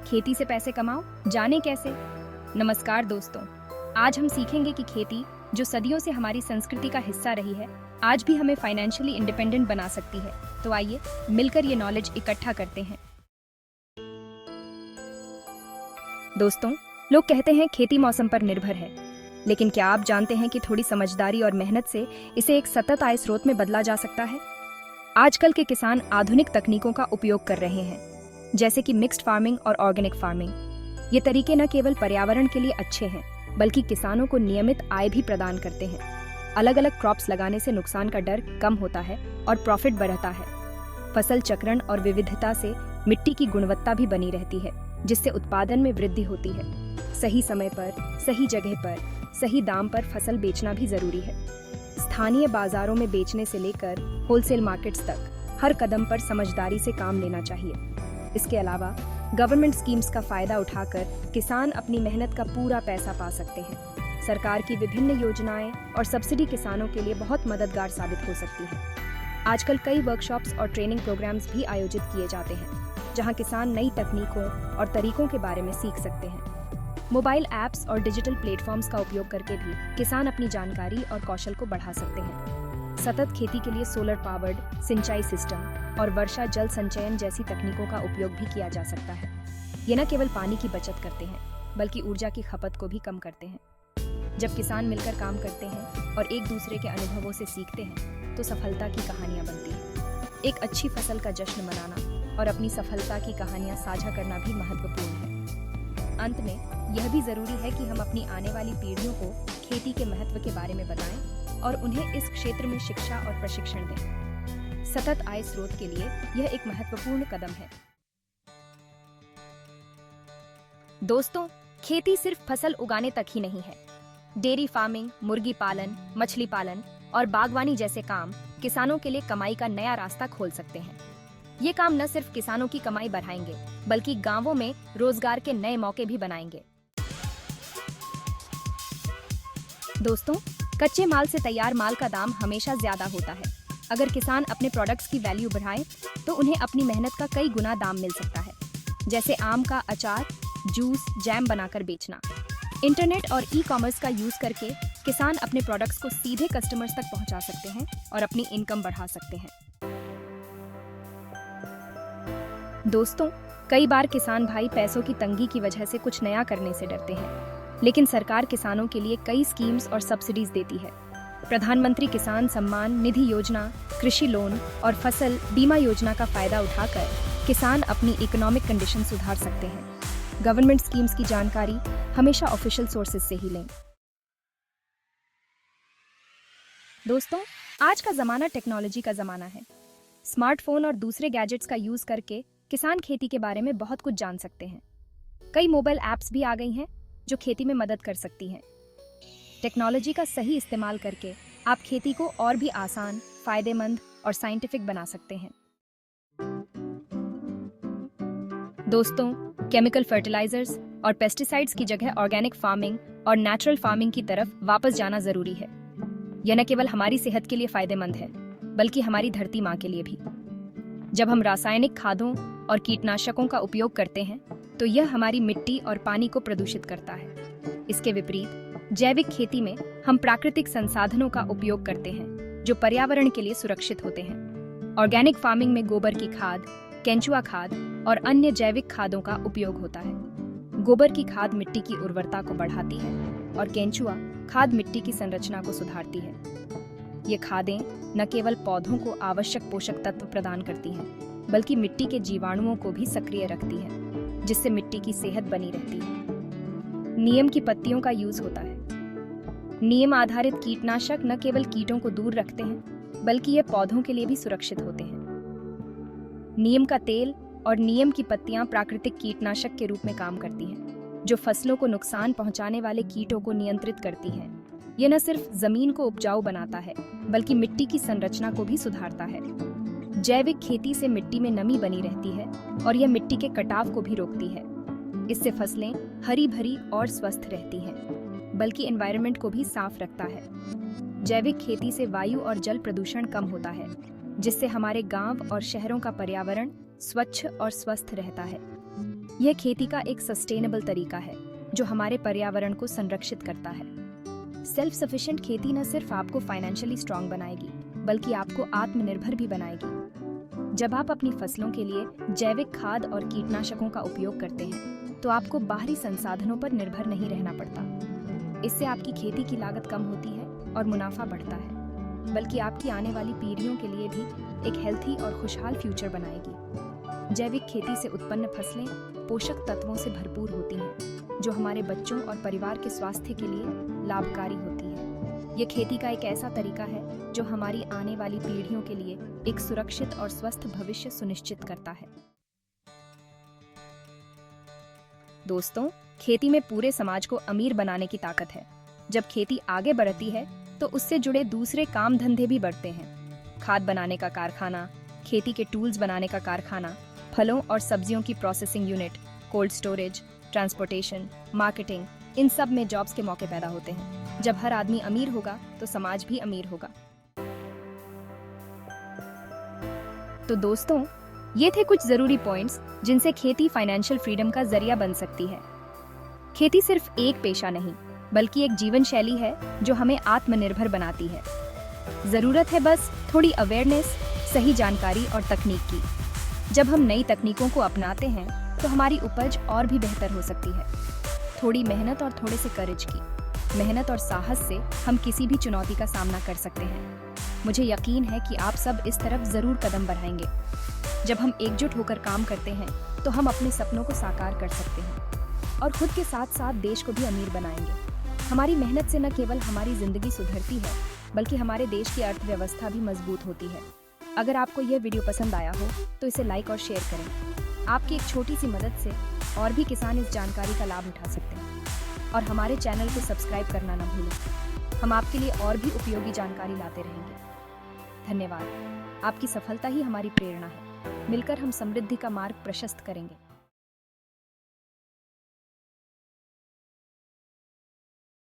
खेती से पैसे कमाओ, जाने कैसे। नमस्कार दोस्तों, आज हम सीखेंगे कि खेती जो सदियों से हमारी संस्कृति का हिस्सा रही है, आज भी हमें फाइनेंशियली इंडिपेंडेंट बना सकती है। तो आइए मिलकर ये नॉलेज इकट्ठा करते हैं। दोस्तों, लोग कहते हैं खेती मौसम पर निर्भर है, लेकिन क्या आप जानते हैं कि थोड़ी समझदारी और मेहनत से इसे एक सतत आय स्रोत में बदला जा सकता है। आजकल के किसान आधुनिक तकनीकों का उपयोग कर रहे हैं, जैसे कि मिक्स्ड फार्मिंग और ऑर्गेनिक फार्मिंग। ये तरीके न केवल पर्यावरण के लिए अच्छे हैं, बल्कि किसानों को नियमित आय भी प्रदान करते हैं। अलग अलग क्रॉप्स लगाने से नुकसान का डर कम होता है और प्रॉफिट बढ़ता है। फसल चक्रण और विविधता से मिट्टी की गुणवत्ता भी बनी रहती है, जिससे उत्पादन में वृद्धि होती है। सही समय पर, सही जगह पर, सही दाम पर फसल बेचना भी जरूरी है। स्थानीय बाजारों में बेचने से लेकर होलसेल मार्केट्स तक हर कदम पर समझदारी से काम लेना चाहिए। इसके अलावा गवर्नमेंट स्कीम्स का फायदा उठाकर किसान अपनी मेहनत का पूरा पैसा पा सकते हैं। सरकार की विभिन्न योजनाएं और सब्सिडी किसानों के लिए बहुत मददगार साबित हो सकती है। आजकल कई वर्कशॉप्स और ट्रेनिंग प्रोग्राम्स भी आयोजित किए जाते हैं, जहां किसान नई तकनीकों और तरीकों के बारे में सीख सकते हैं। मोबाइल ऐप्स और डिजिटल प्लेटफॉर्म्स का उपयोग करके भी किसान अपनी जानकारी और कौशल को बढ़ा सकते हैं। सतत खेती के लिए सोलर पावर्ड सिंचाई सिस्टम और वर्षा जल संचयन जैसी तकनीकों का उपयोग भी किया जा सकता है। ये न केवल पानी की बचत करते हैं, बल्कि ऊर्जा की खपत को भी कम करते हैं। जब किसान मिलकर काम करते हैं और एक दूसरे के अनुभवों से सीखते हैं, तो सफलता की कहानियां बनती हैं। एक अच्छी फसल का जश्न मनाना और अपनी सफलता की कहानियां साझा करना भी महत्वपूर्ण है। अंत में यह भी जरूरी है कि हम अपनी आने वाली पीढ़ियों को खेती के महत्व के बारे में बताएं और उन्हें इस क्षेत्र में शिक्षा और प्रशिक्षण दें। सतत आय स्रोत के लिए यह एक महत्वपूर्ण कदम है। दोस्तों, खेती सिर्फ फसल उगाने तक ही नहीं है। डेयरी फार्मिंग, मुर्गी पालन, मछली पालन और बागवानी जैसे काम किसानों के लिए कमाई का नया रास्ता खोल सकते हैं। ये काम न सिर्फ किसानों की कमाई बढ़ाएंगे, बल्कि गांवों में रोजगार के नए मौके भी बनाएंगे। दोस्तों, कच्चे माल से तैयार माल का दाम हमेशा ज्यादा होता है। अगर किसान अपने प्रोडक्ट्स की वैल्यू बढ़ाएं, तो उन्हें अपनी मेहनत का कई गुना दाम मिल सकता है। जैसे आम का अचार, जूस, जैम बनाकर बेचना। इंटरनेट और ई-कॉमर्स का यूज करके किसान अपने प्रोडक्ट्स को सीधे कस्टमर्स तक पहुंचा सकते हैं और अपनी इनकम बढ़ा सकते हैं। दोस्तों, कई बार किसान भाई पैसों की तंगी की वजह से कुछ नया करने से डरते हैं, लेकिन सरकार किसानों के लिए कई स्कीम्स और सब्सिडीज देती है। प्रधानमंत्री किसान सम्मान निधि योजना, कृषि लोन और फसल बीमा योजना का फायदा उठाकर किसान अपनी इकोनॉमिक कंडीशन सुधार सकते हैं। गवर्नमेंट स्कीम्स की जानकारी हमेशा ऑफिशियल सोर्सेज से ही लें। दोस्तों, आज का जमाना टेक्नोलॉजी का जमाना है। स्मार्टफोन और दूसरे गैजेट्स का यूज करके किसान खेती के बारे में बहुत कुछ जान सकते हैं। कई मोबाइल ऐप्स भी आ गई हैं जो खेती में मदद कर सकती हैं। टेक्नोलॉजी का सही इस्तेमाल करके आप खेती को और भी आसान, फायदेमंद और साइंटिफिक बना सकते हैं। दोस्तों, केमिकल फर्टिलाइजर्स और पेस्टिसाइड्स की जगह ऑर्गेनिक फार्मिंग और नेचुरल फार्मिंग की तरफ वापस जाना जरूरी है। यह न केवल हमारी सेहत के लिए फायदेमंद है, बल्कि हमारी धरती माँ के लिए भी। जब हम रासायनिक खादों और कीटनाशकों का उपयोग करते हैं, तो यह हमारी मिट्टी और पानी को प्रदूषित करता है। इसके विपरीत जैविक खेती में हम प्राकृतिक संसाधनों का उपयोग करते हैं, जो पर्यावरण के लिए सुरक्षित होते हैं। ऑर्गेनिक फार्मिंग में गोबर की खाद, केंचुआ खाद और अन्य जैविक खादों का उपयोग होता है। गोबर की खाद मिट्टी की उर्वरता को बढ़ाती है और केंचुआ खाद मिट्टी की संरचना को सुधारती है। ये खादें न केवल पौधों को आवश्यक पोषक तत्व प्रदान करती हैं, बल्कि मिट्टी के जीवाणुओं को भी सक्रिय रखती हैं, जिससे मिट्टी की सेहत बनी रहती है। नीम की पत्तियों का यूज होता है। नीम आधारित कीटनाशक न केवल कीटों को दूर रखते हैं, बल्कि ये पौधों के लिए भी सुरक्षित होते हैं। नीम का तेल और नीम की पत्तियां प्राकृतिक कीटनाशक के रूप में काम करती हैं, जो फसलों को नुकसान पहुंचाने वाले कीटों को नियंत्रित करती हैं। ये न सिर्फ जमीन को उपजाऊ बनाता है, बल्कि मिट्टी की संरचना को भी सुधारता है। जैविक खेती से मिट्टी में नमी बनी रहती है और यह मिट्टी के कटाव को भी रोकती है। इससे फसलें हरी भरी और स्वस्थ रहती हैं, बल्कि एनवायरनमेंट को भी साफ रखता है। जैविक खेती से वायु और जल प्रदूषण कम होता है, जिससे हमारे गांव और शहरों का पर्यावरण स्वच्छ और स्वस्थ रहता है। यह खेती का एक सस्टेनेबल तरीका है जो हमारे पर्यावरण को संरक्षित करता है। सेल्फ सफिशिएंट खेती न सिर्फ आपको फाइनेंशियली स्ट्रांग बनाएगी, बल्कि आपको आत्मनिर्भर भी बनाएगी। जब आप अपनी फसलों के लिए जैविक खाद और कीटनाशकों का उपयोग करते हैं, तो आपको बाहरी संसाधनों पर निर्भर नहीं रहना पड़ता। इससे आपकी खेती की लागत कम होती है और मुनाफा बढ़ता है, बल्कि आपकी आने वाली पीढ़ियों के लिए भी एक हेल्थी और खुशहाल फ्यूचर बनाएगी। जैविक खेती से उत्पन्न फसलें पोषक तत्वों से भरपूर होती हैं, जो हमारे बच्चों और परिवार के स्वास्थ्य के लिए लाभकारी होती है। यह खेती का एक ऐसा तरीका है जो हमारी आने वाली पीढ़ियों के लिए एक सुरक्षित और स्वस्थ भविष्य सुनिश्चित करता है। दोस्तों, खेती में पूरे समाज को अमीर बनाने की ताकत है। जब खेती आगे बढ़ती है तो उससे जुड़े दूसरे काम धंधे भी बढ़ते हैं। खाद बनाने का कारखाना, खेती के टूल्स बनाने का कारखाना, फलों और सब्जियों की processing unit, cold storage, transportation, marketing, इन सब में जॉब्स के मौके पैदा होते हैं। जब हर आदमी अमीर होगा तो समाज भी अमीर होगा। तो दोस्तों, ये थे कुछ जरूरी पॉइंट्स जिनसे खेती फाइनेंशियल फ्रीडम का जरिया बन सकती है। खेती सिर्फ एक पेशा नहीं, बल्कि एक जीवन शैली है जो हमें आत्मनिर्भर बनाती है। जरूरत है बस थोड़ी अवेयरनेस, सही जानकारी और तकनीक की। जब हम नई तकनीकों को अपनाते हैं तो हमारी उपज और भी बेहतर हो सकती है। थोड़ी मेहनत और थोड़े से करेज की मेहनत और साहस से हम किसी भी चुनौती का सामना कर सकते हैं। मुझे यकीन है कि आप सब इस तरफ जरूर कदम बढ़ाएंगे। जब हम एकजुट होकर काम करते हैं तो हम अपने सपनों को साकार कर सकते हैं और खुद के साथ साथ देश को भी अमीर बनाएंगे। हमारी मेहनत से न केवल हमारी जिंदगी सुधरती है, बल्कि हमारे देश की अर्थव्यवस्था भी मजबूत होती है। अगर आपको यह वीडियो पसंद आया हो तो इसे लाइक और शेयर करें। आपकी एक छोटी सी मदद से और भी किसान इस जानकारी का लाभ उठा सकते हैं। और हमारे चैनल को सब्सक्राइब करना न भूलें। हम आपके लिए और भी उपयोगी जानकारी लाते रहेंगे। धन्यवाद। आपकी सफलता ही हमारी प्रेरणा है। मिलकर हम समृद्धि का मार्ग प्रशस्त करेंगे।